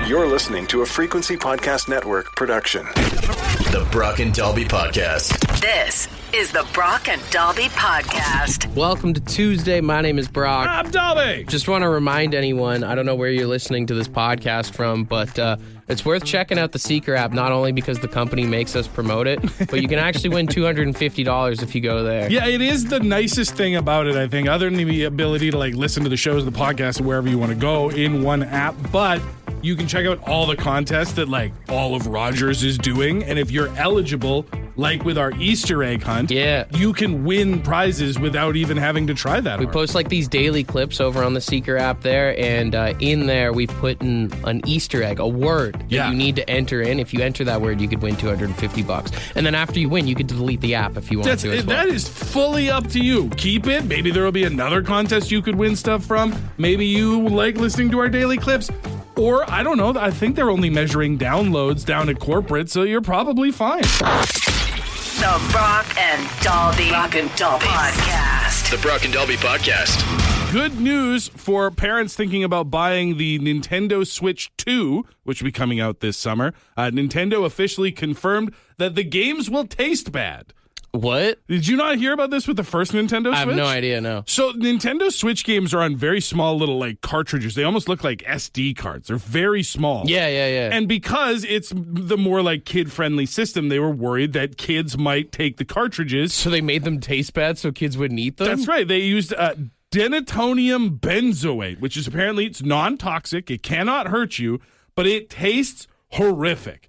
You're listening to a Frequency Podcast Network production. The Brock and Dalby Podcast. This is the Brock and Dalby Podcast. Welcome to Tuesday. My name is Brock. I'm Dalby. Just want to remind anyone, I don't know where you're listening to this podcast from, but it's worth checking out the Seeker app, not only because the company makes us promote it, but you can actually win $250 if you go there. Yeah, it is the nicest thing about it, I think, other than the ability to listen to the shows, the podcast, wherever you want to go in one app. But you can check out all the contests that all of Rogers is doing. And if you're eligible, like with our Easter egg hunt, you can win prizes without even having to try that. We post these daily clips over on the Seeker app there, and in there we've put in an Easter egg, a word that you need to enter in. If you enter that word, you could win $250. And then after you win, you could delete the app if you want to as well. That is fully up to you. Keep it. Maybe there will be another contest you could win stuff from. Maybe you like listening to our daily clips. Or, I don't know, I think they're only measuring downloads down at corporate, so you're probably fine. The Brock and Dalby Podcast. The Brock and Dalby Podcast. Good news for parents thinking about buying the Nintendo Switch 2, which will be coming out this summer. Nintendo officially confirmed that the games will taste bad. What? Did you not hear about this with the first Nintendo Switch? I have no idea, no. So Nintendo Switch games are on very small little cartridges. They almost look like SD cards. They're very small. Yeah. And because it's the more kid-friendly system, they were worried that kids might take the cartridges. So they made them taste bad so kids wouldn't eat them? That's right. They used denatonium benzoate, which is apparently it's non-toxic. It cannot hurt you, but it tastes horrific.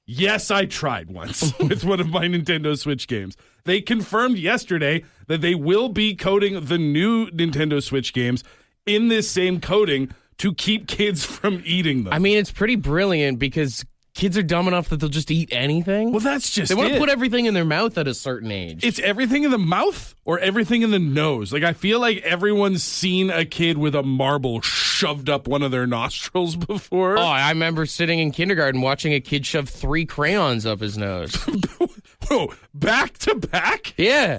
Yes, I tried once with one of my Nintendo Switch games. They confirmed yesterday that they will be coating the new Nintendo Switch games in this same coating to keep kids from eating them. I mean, it's pretty brilliant because kids are dumb enough that they'll just eat anything. Well, that's just They want to it. put everything in their mouth at a certain age. It's everything in the mouth or everything in the nose. I feel like everyone's seen a kid with a marble shoved up one of their nostrils before. Oh, I remember sitting in kindergarten watching a kid shove 3 crayons up his nose. Whoa, back to back? Yeah.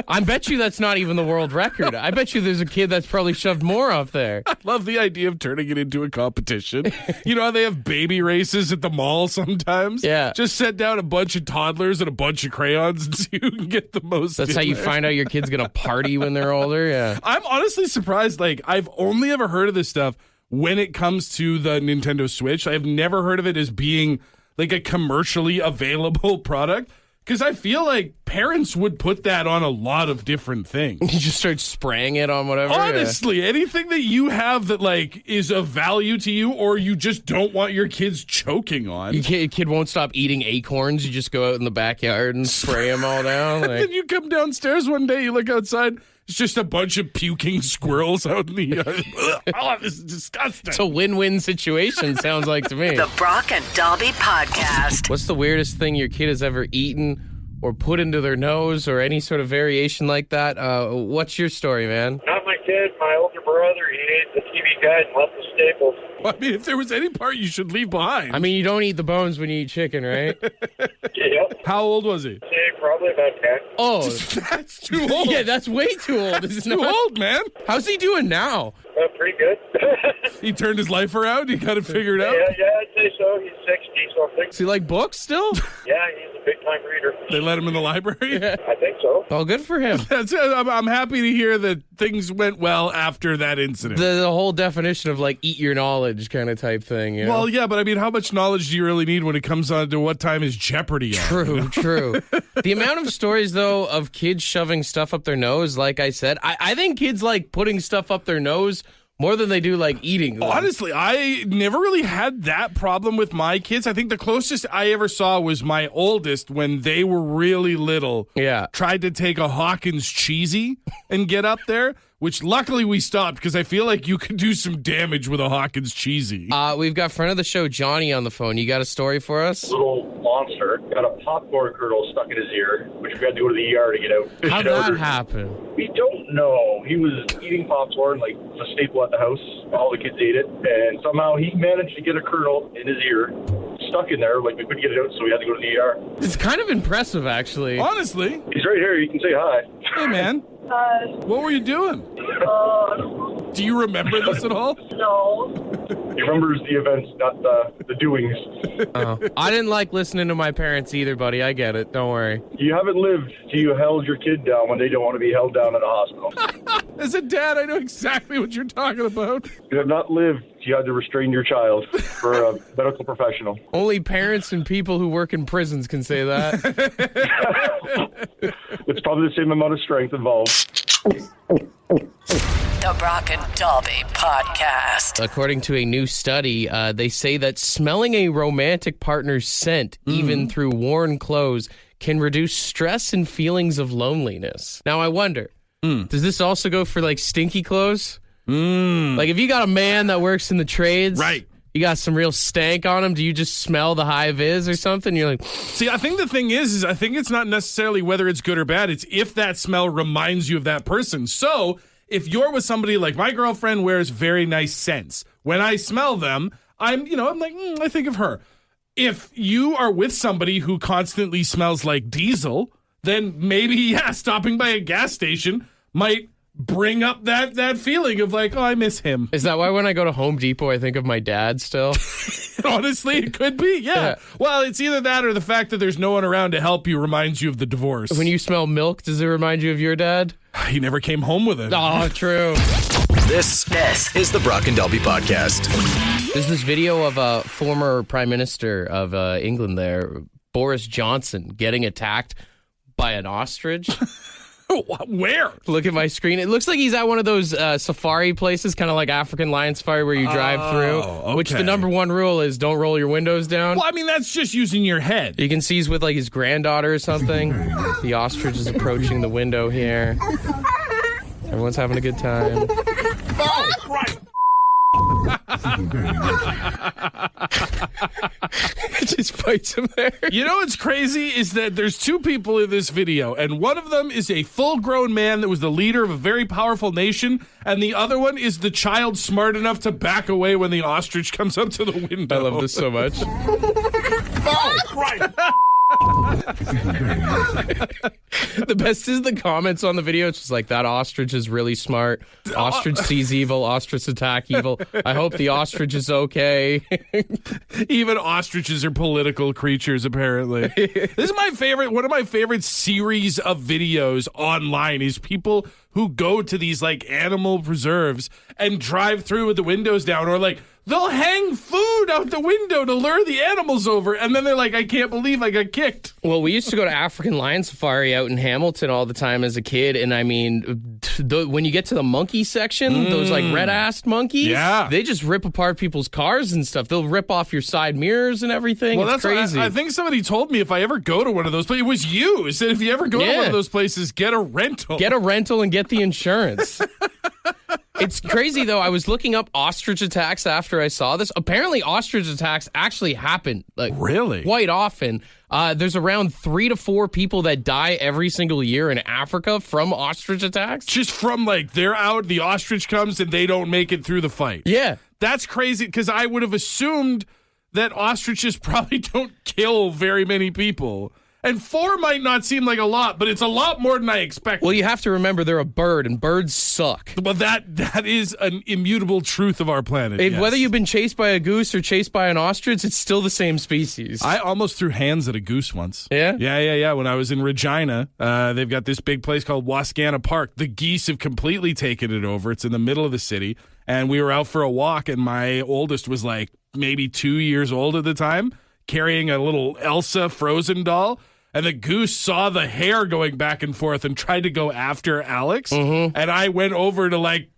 I bet you that's not even the world record. I bet you there's a kid that's probably shoved more up there. I love the idea of turning it into a competition. You know how they have baby races at the mall sometimes? Yeah. Just set down a bunch of toddlers and a bunch of crayons and see who can get the most. That's how you find out your kid's going to party when they're older? Yeah. I'm honestly surprised. I've only ever heard of this stuff when it comes to the Nintendo Switch. I've never heard of it as being a commercially available product. Because I feel like parents would put that on a lot of different things. You just start spraying it on whatever. Honestly, anything that you have that is of value to you or you just don't want your kids choking on. Your kid won't stop eating acorns. You just go out in the backyard and spray them all down. Then you come downstairs one day, you look outside, it's just a bunch of puking squirrels out in the yard. Oh, this is disgusting. It's a win-win situation, sounds like to me. The Brock and Dalby Podcast. What's the weirdest thing your kid has ever eaten or put into their nose or any sort of variation like that? What's your story, man? Not my kid, my older brother. He ate the TV guide and left the staples. I mean, if there was any part you should leave behind. I mean, you don't eat the bones when you eat chicken, right? Yep. How old was he? Probably about 10. Oh. That's too old. Yeah, that's way too old. That's too old, man. How's he doing now? Pretty good. He turned his life around? He got it figured out? Yeah, I'd say so. He's 60, so I think. Does he like books still? Yeah, he's a big-time reader. They let him in the library? I think so. Oh, good for him. That's it. I'm happy to hear that things went well after that incident. The whole definition of eat your knowledge kind of type thing. You know? Well, yeah, but I mean, how much knowledge do you really need when it comes on to what time is Jeopardy on? True. The amount of stories, though, of kids shoving stuff up their nose, like I said, I think kids like putting stuff up their nose more than they do eating. Honestly, I never really had that problem with my kids. I think the closest I ever saw was my oldest when they were really little. Yeah. Tried to take a Hawkins cheesy and get up there, which luckily we stopped because I feel like you could do some damage with a Hawkins cheesy. We've got friend of the show, Johnny, on the phone. You got a story for us? Little monster got a popcorn kernel stuck in his ear, which we had to go to the ER to get out. How'd that happen? We don't know. He was eating popcorn, a staple at the house. All the kids ate it, and somehow he managed to get a kernel in his ear, stuck in there. We couldn't get it out, so we had to go to the ER. It's kind of impressive, actually. Honestly. He's right here. You can say hi. Hey, man. What were you doing? Do you remember this at all? No. He remembers the events, not the doings. Oh, I didn't like listening to my parents either, buddy. I get it. Don't worry. You haven't lived till you held your kid down when they don't want to be held down in a hospital. As a dad, I know exactly what you're talking about. You have not lived till you had to restrain your child for a medical professional. Only parents and people who work in prisons can say that. It's probably the same amount of strength involved. The Brock and Dalby Podcast. According to a new study, they say that smelling a romantic partner's scent, even through worn clothes, can reduce stress and feelings of loneliness. Now, I wonder, does this also go for, like, stinky clothes? Like, if you got a man that works in the trades, right? You got some real stank on him. Do you just smell the high vis or something? You're like, see, I think the thing is I think it's not necessarily whether it's good or bad. It's if that smell reminds you of that person. So if you're with somebody like my girlfriend wears very nice scents, when I smell them, I'm like, I think of her. If you are with somebody who constantly smells like diesel, then maybe, stopping by a gas station might bring up that feeling of like, oh, I miss him. is that why when I go to Home Depot, I think of my dad still? Honestly, it could be, yeah. Well, it's either that or the fact that there's no one around to help you reminds you of the divorce. When you smell milk, does it remind you of your dad? He never came home with it. Oh, true. This is the Brock and Dalby Podcast. There's this video of a former Prime Minister of England there, Boris Johnson, getting attacked by an ostrich. Where? Look at my screen. It looks like he's at one of those safari places, kind of like African lion safari where you drive through, which the number one rule is don't roll your windows down. Well, I mean, that's just using your head. You can see he's with like his granddaughter or something. The ostrich is approaching the window here. Everyone's having a good time. Oh, Christ. It just bites him there. You know what's crazy is that there's two people in this video, and one of them is a full-grown man that was the leader of a very powerful nation, and the other one is the child smart enough to back away when the ostrich comes up to the window. I love this so much. Oh, Christ. The best is the comments on the video. It's just like, that ostrich is really smart. Ostrich sees evil. Ostrich attack evil. I hope the ostrich is okay. Even ostriches are political creatures, apparently. This is my favorite. One of my favorite series of videos online is people who go to these like animal preserves and drive through with the windows down, or like they'll hang food out the window to lure the animals over, and then they're like, I can't believe I got kicked. Well, we used to go to African lion safari out in Hamilton all the time as a kid, and I mean, when you get to the monkey section, those like red-assed monkeys, they just rip apart people's cars and stuff. They'll rip off your side mirrors and everything. Well, it's crazy. I think somebody told me if I ever go to one of those places, it was you. It said if you ever go to one of those places, get a rental. Get a rental and get the insurance. It's crazy, though. I was looking up ostrich attacks after I saw this. Apparently, ostrich attacks actually happen. Like, really? Quite often. There's around 3 to 4 people that die every single year in Africa from ostrich attacks. Just from, like, they're out, the ostrich comes, and they don't make it through the fight. Yeah. That's crazy, because I would have assumed that ostriches probably don't kill very many people. And 4 might not seem like a lot, but it's a lot more than I expected. Well, you have to remember they're a bird, and birds suck. Well, that is an immutable truth of our planet. Yes. Whether you've been chased by a goose or chased by an ostrich, it's still the same species. I almost threw hands at a goose once. Yeah? Yeah. When I was in Regina, they've got this big place called Wascana Park. The geese have completely taken it over. It's in the middle of the city. And we were out for a walk, and my oldest was like maybe 2 years old at the time, carrying a little Elsa Frozen doll. And the goose saw the hair going back and forth and tried to go after Alex. And I went over to, like,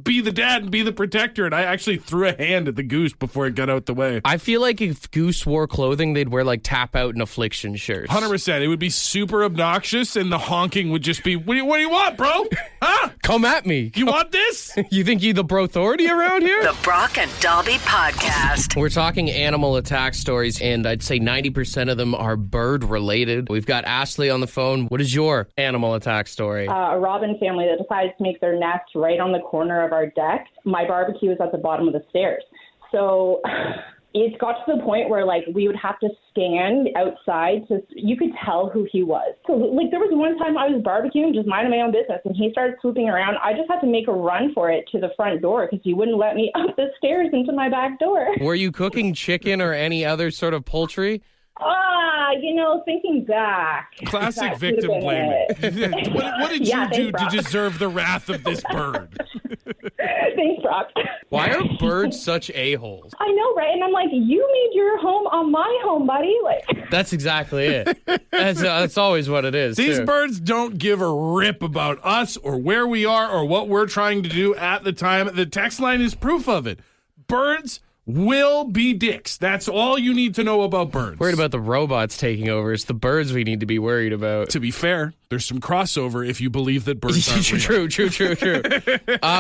be the dad and be the protector. And I actually threw a hand at the goose before it got out the way. I feel like if goose wore clothing, they'd wear, like, tap out and affliction shirts. 100%. It would be super obnoxious, and the honking would just be, what do you want, bro? Huh? Come at me. You want this? You think you the bro-authority around here? The Brock and Dalby Podcast. We're talking animal attack stories, and I'd say 90% of them are bird-related. We've got Ashley on the phone. What is your animal attack story? A robin family that decides to make their nest right on the corner of our deck. My barbecue is at the bottom of the stairs. So it got to the point where, like, we would have to stand outside so you could tell who he was. So, like, there was one time I was barbecuing, just minding my own business, and he started swooping around. I just had to make a run for it to the front door because he wouldn't let me up the stairs into my back door. Were you cooking chicken or any other sort of poultry? Thinking back. Classic victim blaming. What did you do to deserve the wrath of this bird? Thanks, Brock. Why are birds such a-holes? I know, right? And I'm like, you made your home on my home, buddy. Like, that's exactly it. That's always what it is. These too. birds don't give a rip about us or where we are or what we're trying to do at the time. The text line is proof of it. Birds will be dicks. That's all you need to know about birds. Worried about the robots taking over. It's the birds we need to be worried about. To be fair, there's some crossover if you believe that birds aren't real. True.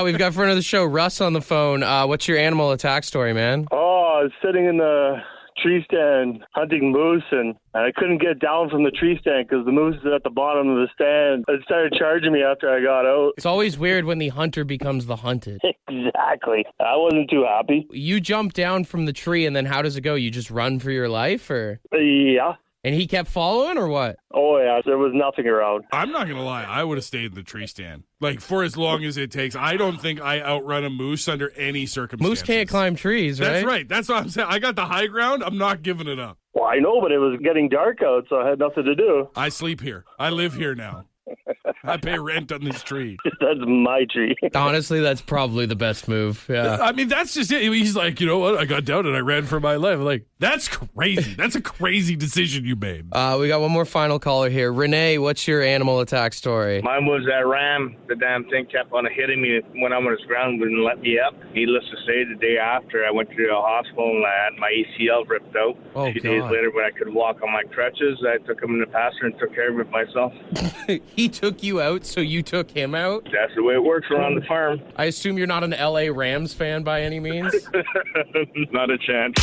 We've got friend of the show, Russ, on the phone. What's your animal attack story, man? Oh, I was sitting in the tree stand hunting moose, and I couldn't get down from the tree stand because the moose is at the bottom of the stand. It started charging me after I got out. It's always weird when the hunter becomes the hunted. Exactly. I wasn't too happy. You jump down from the tree, and then how does it go? You just run for your life, or? Yeah. And he kept following, or what? Oh, yeah. There was nothing around. I'm not going to lie. I would have stayed in the tree stand. Like, for as long as it takes. I don't think I outrun a moose under any circumstances. Moose can't climb trees, right? That's right. That's what I'm saying. I got the high ground. I'm not giving it up. Well, I know, but it was getting dark out, so I had nothing to do. I sleep here. I live here now. I pay rent on this tree. That's my tree. Honestly, that's probably the best move. Yeah. I mean, that's just it. He's like, you know what? I got down and I ran for my life. I'm like, that's crazy. That's a crazy decision you made. We got one more final caller here. Renee, what's your animal attack story? Mine was that ram. The damn thing kept on hitting me when I was ground, wouldn't let me up. Needless to say, the day after, I went to the hospital and I had my ACL ripped out. Oh, a few days later, when I could walk on my crutches, I took him in the pasture and took care of it myself. He took you out, so you took him out? That's the way it works around the farm. I assume you're not an LA Rams fan by any means? Not a chance.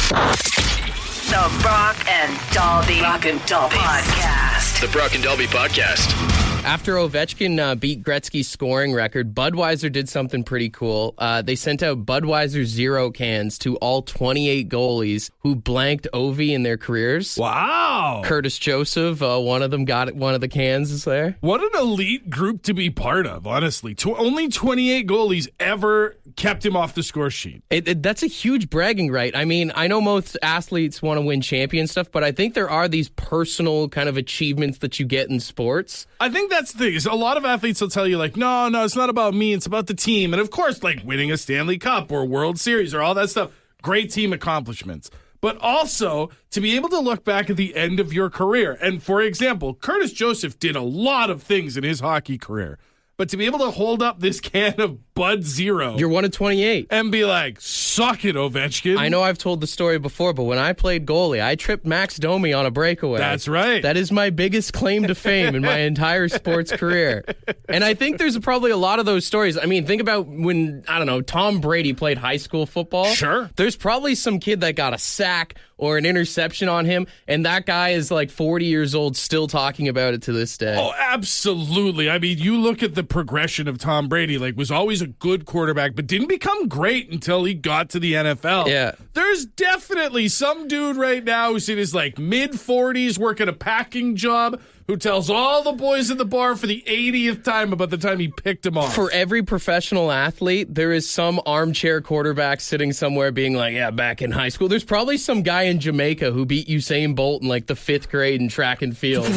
The Brock and Dalby Podcast. The Brock and Dalby Podcast. After Ovechkin beat Gretzky's scoring record, Budweiser did something pretty cool. They sent out Budweiser Zero cans to all 28 goalies who blanked Ovi in their careers. Wow. Curtis Joseph, one of them got one of the cans there. What an elite group to be part of, honestly. Only 28 goalies ever kept him off the score sheet. That's a huge bragging right. I mean, I know most athletes want to win champion stuff, but I think there are these personal kind of achievements that you get in sports. I think that's the thing. Is a lot of athletes will tell you, like, no, it's not about me. It's about the team. And, of course, like winning a Stanley Cup or World Series or all that stuff. Great team accomplishments. But also to be able to look back at the end of your career. And, for example, Curtis Joseph did a lot of things in his hockey career. But to be able to hold up this can of Bud Zero. You're one of 28. And be like, suck it, Ovechkin. I know I've told the story before, but when I played goalie, I tripped Max Domi on a breakaway. That's right. That is my biggest claim to fame in my entire sports career. And I think there's probably a lot of those stories. I mean, think about when, I don't know, Tom Brady played high school football. Sure. There's probably some kid that got a sack or an interception on him, and that guy is like 40 years old still talking about it to this day. Oh, absolutely. I mean, you look at the progression of Tom Brady, like was always a good quarterback, but didn't become great until he got to the NFL. Yeah. There's definitely some dude right now who's in his like mid-40s working a packing job who tells all the boys at the bar for the 80th time about the time he picked him off. For every professional athlete, there is some armchair quarterback sitting somewhere being like, yeah, back in high school. There's probably some guy in Jamaica who beat Usain Bolt in like the 5th grade in track and field.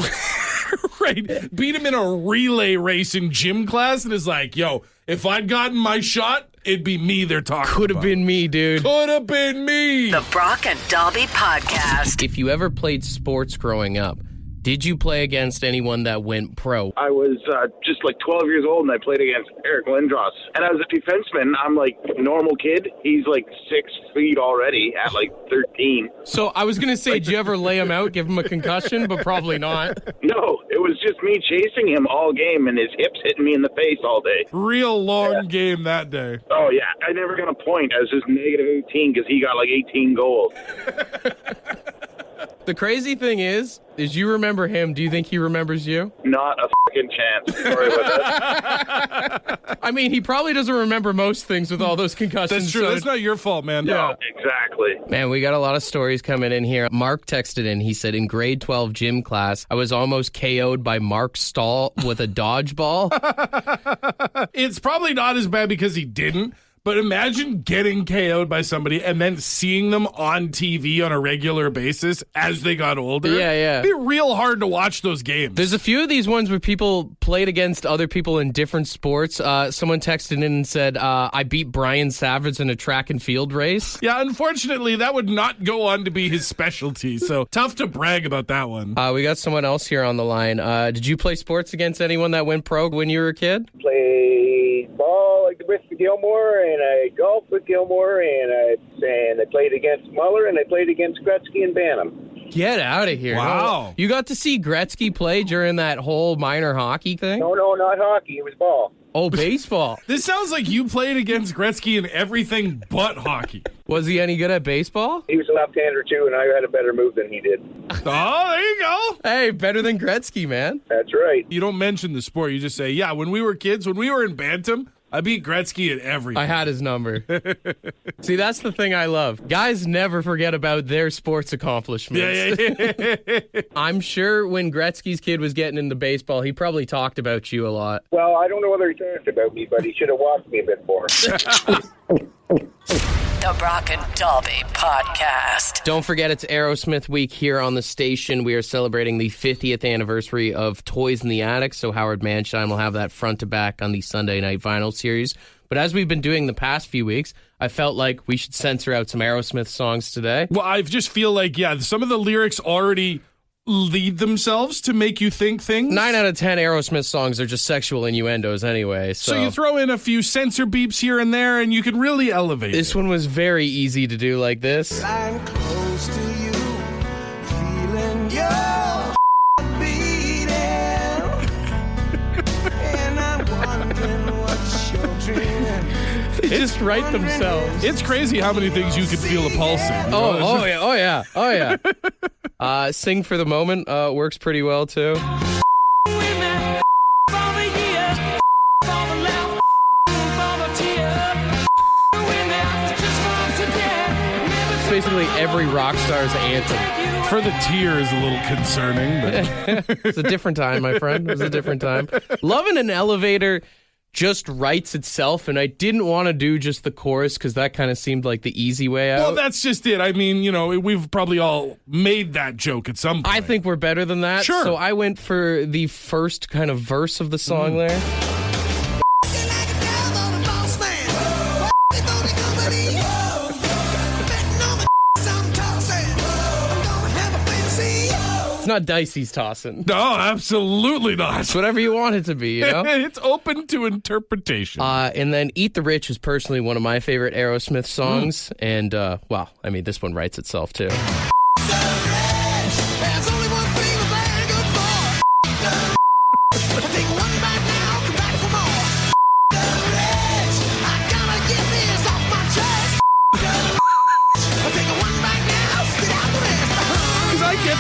Right. Beat him in a relay race in gym class and is like, yo, if I'd gotten my shot, it'd be me they're talking Could about. have been me, dude. Could have been me. The Brock and Dalby Podcast. If you ever played sports growing up, did you play against anyone that went pro? I was just like 12 years old, and I played against Eric Lindros. And I was a defenseman. I'm like a normal kid. He's like 6 feet already at like 13. So I was going to say, did you ever lay him out, give him a concussion? But probably not. No, it was just me chasing him all game, and his hips hitting me in the face all day. Real long game that day. Oh, yeah. I never got a point. I was just negative 18 because he got like 18 goals. The crazy thing is you remember him. Do you think he remembers you? Not a second chance. Sorry about that. I mean, he probably doesn't remember most things with all those concussions. That's true. so- That's not your fault, man. No, exactly. Man, we got a lot of stories coming in here. Mark texted in. He said, in grade 12 gym class, I was almost KO'd by Mark Stahl with a dodgeball. It's probably not as bad because he didn't, but imagine getting KO'd by somebody and then seeing them on TV on a regular basis as they got older. Yeah. It'd be real hard to watch those games. There's a few of these ones where people played against other people in different sports. Someone texted in and said, I beat Brian Savage in a track and field race. Yeah, unfortunately, that would not go on to be his specialty, so tough to brag about that one. We got someone else here on the line. Did you play sports against anyone that went pro when you were a kid? Played ball with Gilmore, and I golfed with Gilmore, and I played against Muller, and I played against Gretzky and Bantam. Get out of here. Wow. No. You got to see Gretzky play during that whole minor hockey thing? No, not hockey. It was ball. Oh, baseball. This sounds like you played against Gretzky in everything but hockey. Was he any good at baseball? He was a left-hander, too, and I had a better move than he did. Oh, there you go. Hey, better than Gretzky, man. That's right. You don't mention the sport. You just say, yeah, when we were kids, when we were in Bantam, I beat Gretzky at everything. I had his number. See, that's the thing I love. Guys never forget about their sports accomplishments. Yeah. I'm sure when Gretzky's kid was getting into baseball, he probably talked about you a lot. Well, I don't know whether he talked about me, but he should have watched me a bit more. The Brock and Dalby Podcast. Don't forget, it's Aerosmith week here on the station. We are celebrating the 50th anniversary of Toys in the Attic, so Howard Manshine will have that front to back on the Sunday Night Vinyl series. But as we've been doing the past few weeks, I felt like we should censor out some Aerosmith songs today. Well, I just feel like, yeah, some of the lyrics already lead themselves to make you think things. 9 out of 10 Aerosmith songs are just sexual innuendos anyway. So you throw in a few censor beeps here and there, and you can really elevate this one was very easy to do like this. I'm close to you, feeling your beating, and I'm wondering what you're dreaming. They just write themselves. It's crazy how many things you could feel a pulse in. You know? Oh yeah. Sing for the Moment works pretty well too. It's basically every rock star's anthem. For the tear is a little concerning, but It's a different time, my friend. It was a different time. Love in an Elevator just writes itself, and I didn't want to do just the chorus because that kind of seemed like the easy way out. well, that's just it. I mean, you know, we've probably all made that joke at some point. I think we're better than that. Sure. So I went for the first kind of verse of the song there. It's not Dicey's tossing. No, absolutely not. It's whatever you want it to be, you know? It's open to interpretation. And then Eat the Rich is personally one of my favorite Aerosmith songs. And, well, I mean, this one writes itself, too.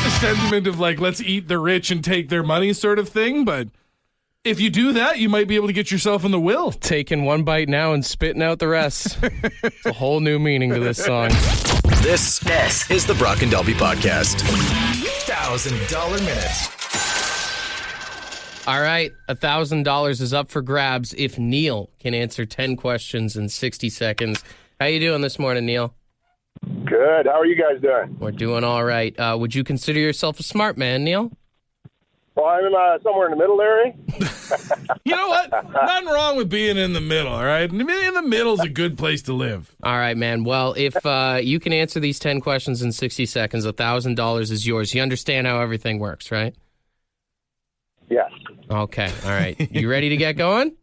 The sentiment of like, let's eat the rich and take their money sort of thing, but if you do that, you might be able to get yourself in the will. Taking one bite now and spitting out the rest. It's a whole new meaning to this song. This is the Brock and Dalby Podcast. $1,000 minute. All right, $1,000 is up for grabs if Neil can answer 10 questions in 60 seconds. How you doing this morning, Neil? Good. How are you guys doing? We're doing all right. Would you consider yourself a smart man, Neil? Well, I'm somewhere in the middle area. You know what? Nothing wrong with being in the middle, all right? In the middle is a good place to live. All right, man. Well, if you can answer these 10 questions in 60 seconds, $1,000 is yours. You understand how everything works, right? Yes. Okay. All right. You ready to get going?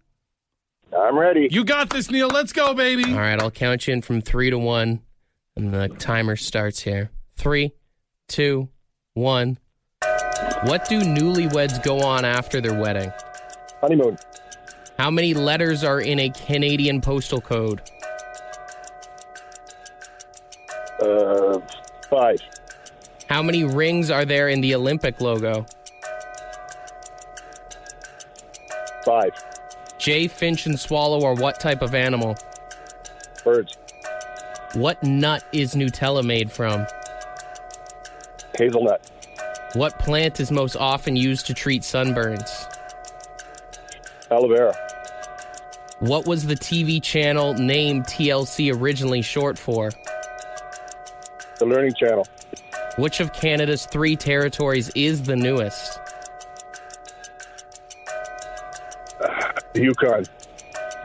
I'm ready. You got this, Neil. Let's go, baby. All right. I'll count you in from 3 to 1. And the timer starts here. 3, 2, 1. What do newlyweds go on after their wedding? Honeymoon. How many letters are in a Canadian postal code? 5. How many rings are there in the Olympic logo? 5. Jay, finch, and swallow are what type of animal? Birds. What nut is Nutella made from? Hazelnut. What plant is most often used to treat sunburns? Aloe vera. What was the TV channel name TLC originally short for? The Learning Channel. Which of Canada's 3 territories is the newest? Yukon.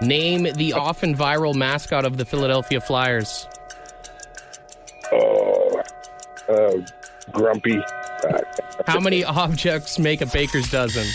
Name the often viral mascot of the Philadelphia Flyers. Grumpy. How many objects make a baker's dozen?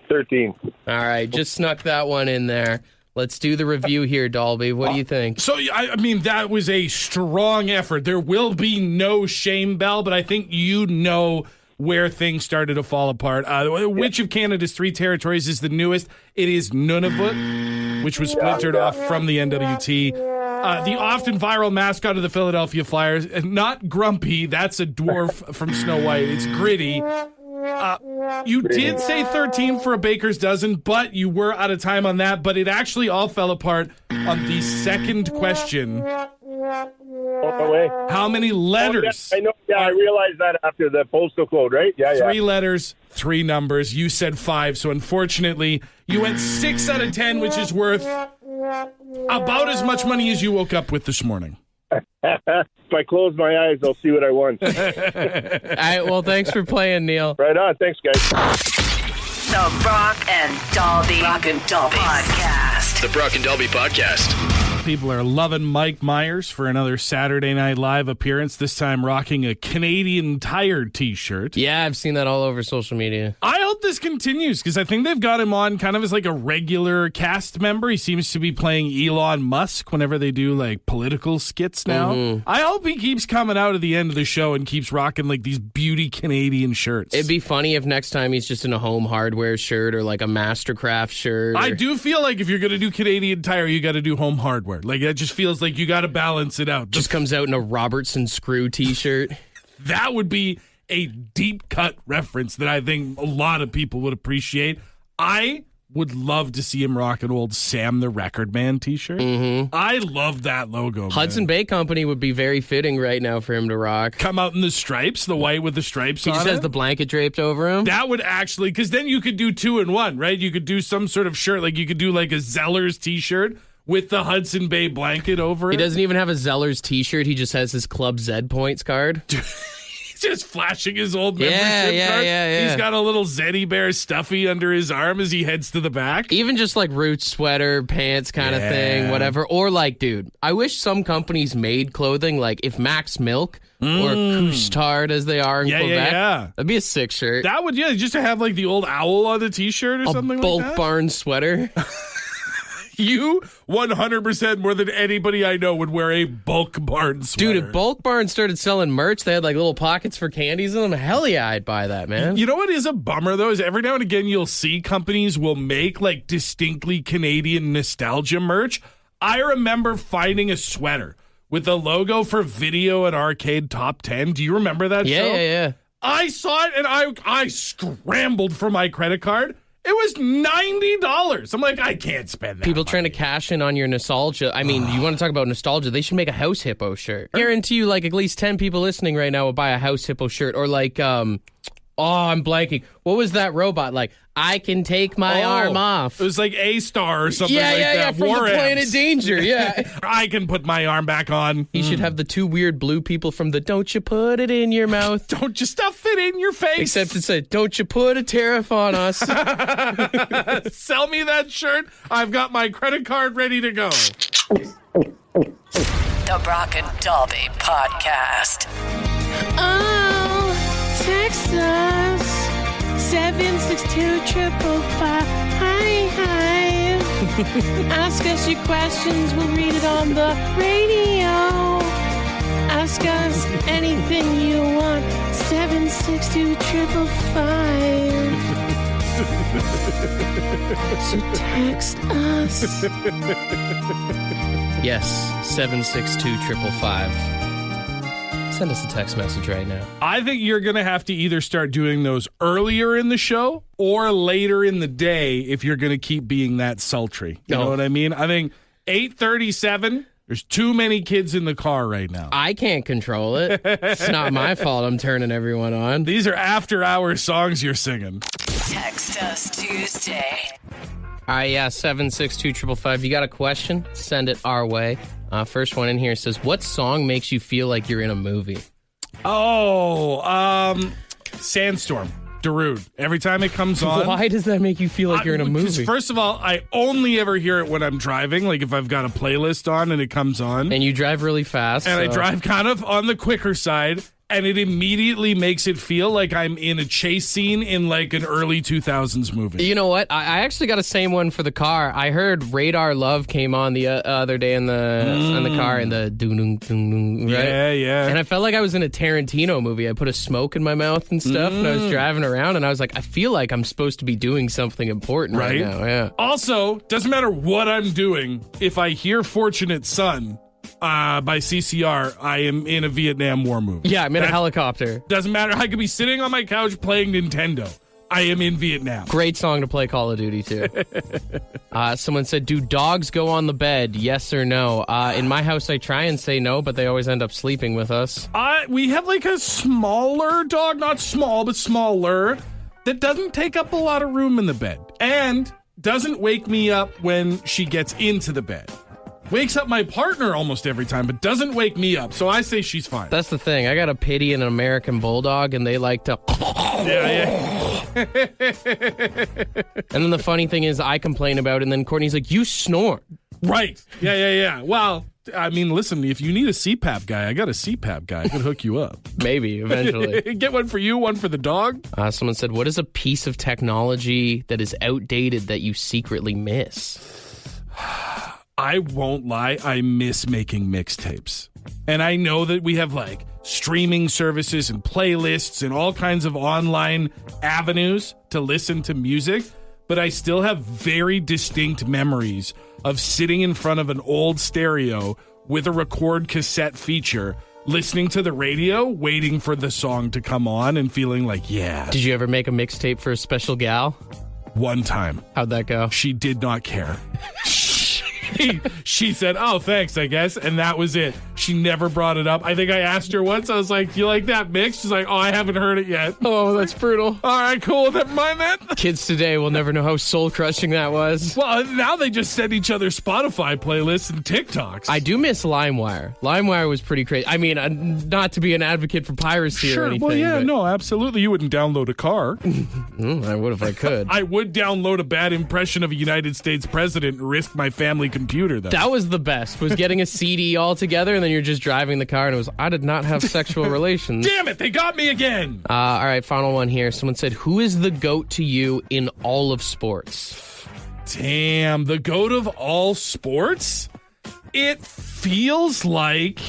13. All right, just snuck that one in there. Let's do the review here, Dalby. What do you think? So, I mean, that was a strong effort. There will be no shame bell, but I think you know where things started to fall apart. Which of Canada's 3 territories is the newest? It is Nunavut, which was splintered off from the NWT. The often viral mascot of the Philadelphia Flyers, not Grumpy, that's a dwarf from Snow White. It's Gritty. You did say 13 for a baker's dozen, but you were out of time on that. But it actually all fell apart on the second question. How many letters? I know. Yeah, I realized that after the postal code, right? Yeah. 3 letters, 3 numbers. You said 5, so unfortunately, you went 6 out of 10, which is worth about as much money as you woke up with this morning. If I close my eyes, I'll see what I won. All right, well, thanks for playing, Neil. Right on. Thanks, guys. The Brock and Dalby Podcast. The Brock and Dalby Podcast. People are loving Mike Myers for another Saturday Night Live appearance, this time rocking a Canadian Tire t-shirt. Yeah, I've seen that all over social media. I hope this continues because I think they've got him on kind of as like a regular cast member. He seems to be playing Elon Musk whenever they do like political skits now. Mm-hmm. I hope he keeps coming out at the end of the show and keeps rocking like these beauty Canadian shirts. It'd be funny if next time he's just in a Home Hardware shirt or like a Mastercraft shirt. I do feel like if you're going to do Canadian Tire, you got to do Home Hardware. Like, that just feels like you got to balance it out. Just comes out in a Robertson Screw t-shirt. That would be a deep cut reference that I think a lot of people would appreciate. I would love to see him rock an old Sam the Record Man t-shirt. Mm-hmm. I love that logo. Hudson Bay Company would be very fitting right now for him to rock. Come out in the stripes, the white with the stripes on it. He just has the blanket draped over him. That would actually, because then you could do 2 in 1, right? You could do some sort of shirt, like you could do like a Zellers t-shirt with the Hudson Bay blanket over it. He doesn't even have a Zellers t-shirt. He just has his Club Z points card. He's just flashing his old membership card. Yeah. He's got a little Zeddy Bear stuffy under his arm as he heads to the back. Even just like Roots sweater, pants kind of thing, whatever. Or like, dude, I wish some companies made clothing like if Max Milk or Couche-Tard as they are in Quebec. That'd be a sick shirt. That would, just to have like the old owl on the t-shirt or something like that. A Bulk Barn sweater. You 100% more than anybody I know would wear a Bulk Barn sweater. Dude, if Bulk Barn started selling merch, they had like little pockets for candies in them. Hell yeah, I'd buy that, man. You know what is a bummer, though, is every now and again you'll see companies will make like distinctly Canadian nostalgia merch. I remember finding a sweater with the logo for Video and Arcade Top 10. Do you remember that show? Yeah. I saw it and I scrambled for my credit card. It was $90. I'm like, I can't spend that. People money. trying to cash in on your nostalgia. I mean, you want to talk about nostalgia? They should make a House Hippo shirt. Guarantee you, like at least 10 people listening right now will buy a House Hippo shirt. Or like, I'm blanking. What was that robot like? I can take my arm off. It was like A-Star or something like that. Yeah, from War the Planet Amps. Danger, yeah. I can put my arm back on. He should have the 2 weird blue people from the Don't You Put It In Your Mouth. Don't you stuff it in your face. Except it said, don't you put a tariff on us. Sell me that shirt. I've got my credit card ready to go. The Brock and Dalby Podcast. Oh, text us 762-555. Ask us your questions, we'll read it on the radio. Ask us anything you want. 762-555. So text us. Yes, 762-555. Send us a text message right now. I think you're going to have to either start doing those earlier in the show or later in the day if you're going to keep being that sultry. You know what I mean? I think 8:37, there's too many kids in the car right now. I can't control it. It's not my fault I'm turning everyone on. These are after-hour songs you're singing. Text us Tuesday. All right, 762-555. You got a question? Send it our way. First one in here says, what song makes you feel like you're in a movie? Sandstorm. Darude. Every time it comes on. Why does that make you feel like you're in a movie? First of all, I only ever hear it when I'm driving, like if I've got a playlist on and it comes on. And you drive really fast. And I drive kind of on the quicker side, and it immediately makes it feel like I'm in a chase scene in like an early 2000s movie. You know what? I actually got the same one for the car. I heard Radar Love came on the other day in the car, and the doo-doo-doo-doo, right? Yeah. And I felt like I was in a Tarantino movie. I put a smoke in my mouth and stuff, and I was driving around, and I was like, I feel like I'm supposed to be doing something important right now. Yeah. Also, doesn't matter what I'm doing, if I hear Fortunate Son by CCR, I am in a Vietnam War movie. Yeah, I'm in a helicopter. Doesn't matter. I could be sitting on my couch playing Nintendo. I am in Vietnam. Great song to play Call of Duty to. Someone said, do dogs go on the bed? Yes or no? In my house, I try and say no, but they always end up sleeping with us. We have like a smaller dog, not small, but smaller, that doesn't take up a lot of room in the bed and doesn't wake me up when she gets into the bed. Wakes up my partner almost every time, but doesn't wake me up. So I say she's fine. That's the thing. I got a Pitty and an American Bulldog, and they like to... Yeah. And then the funny thing is, I complain about it, and then Courtney's like, you snore. Right. Yeah. Well, I mean, listen, if you need a CPAP guy, I got a CPAP guy. I could hook you up. Maybe, eventually. Get one for you, one for the dog. Someone said, what is a piece of technology that is outdated that you secretly miss? I won't lie, I miss making mixtapes. And I know that we have like streaming services and playlists and all kinds of online avenues to listen to music, but I still have very distinct memories of sitting in front of an old stereo with a record cassette feature, listening to the radio, waiting for the song to come on and feeling like, yeah. Did you ever make a mixtape for a special gal? One time. How'd that go? She did not care. She said, oh, thanks, I guess. And that was it. She never brought it up. I think I asked her once. I was like, you like that mix? She's like, oh, I haven't heard it yet. Oh, that's brutal. All right, cool. Never mind that. Kids today will never know how soul-crushing that was. Well, now they just send each other Spotify playlists and TikToks. I do miss LimeWire. LimeWire was pretty crazy. I mean, not to be an advocate for piracy or anything. Well, yeah, no, absolutely. You wouldn't download a car. I would if I could. I would download a bad impression of a United States president and risk my family computer, though. That was the best, was getting a CD all together, and then you're just driving the car, and it was, I did not have sexual relations. Damn it, they got me again. All right, final one here. Someone said, who is the GOAT to you in all of sports? Damn, the GOAT of all sports? It feels like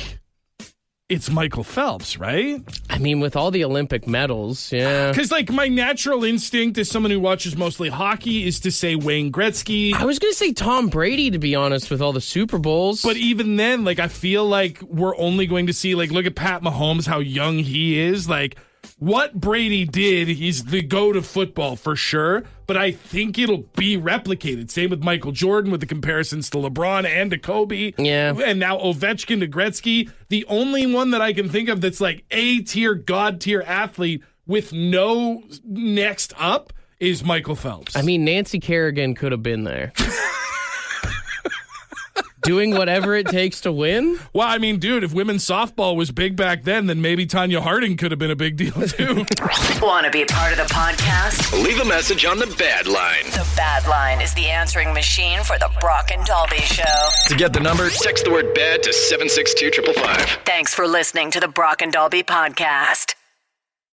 it's Michael Phelps, right? I mean, with all the Olympic medals, yeah. Because, like, my natural instinct as someone who watches mostly hockey is to say Wayne Gretzky. I was going to say Tom Brady, to be honest, with all the Super Bowls. But even then, like, I feel like we're only going to see, like, look at Pat Mahomes, how young he is. Like, what Brady did, he's the GOAT of football for sure, but I think it'll be replicated. Same with Michael Jordan with the comparisons to LeBron and to Kobe. Yeah. And now Ovechkin to Gretzky. The only one that I can think of that's like A-tier, God-tier athlete with no next up is Michael Phelps. I mean, Nancy Kerrigan could have been there. Doing whatever it takes to win? Well, I mean, dude, if women's softball was big back then maybe Tanya Harding could have been a big deal, too. Want to be a part of the podcast? Leave a message on the Bad Line. The Bad Line is the answering machine for the Brock and Dalby Show. To get the number, text the word BAD to 762-555. Thanks for listening to the Brock and Dalby podcast.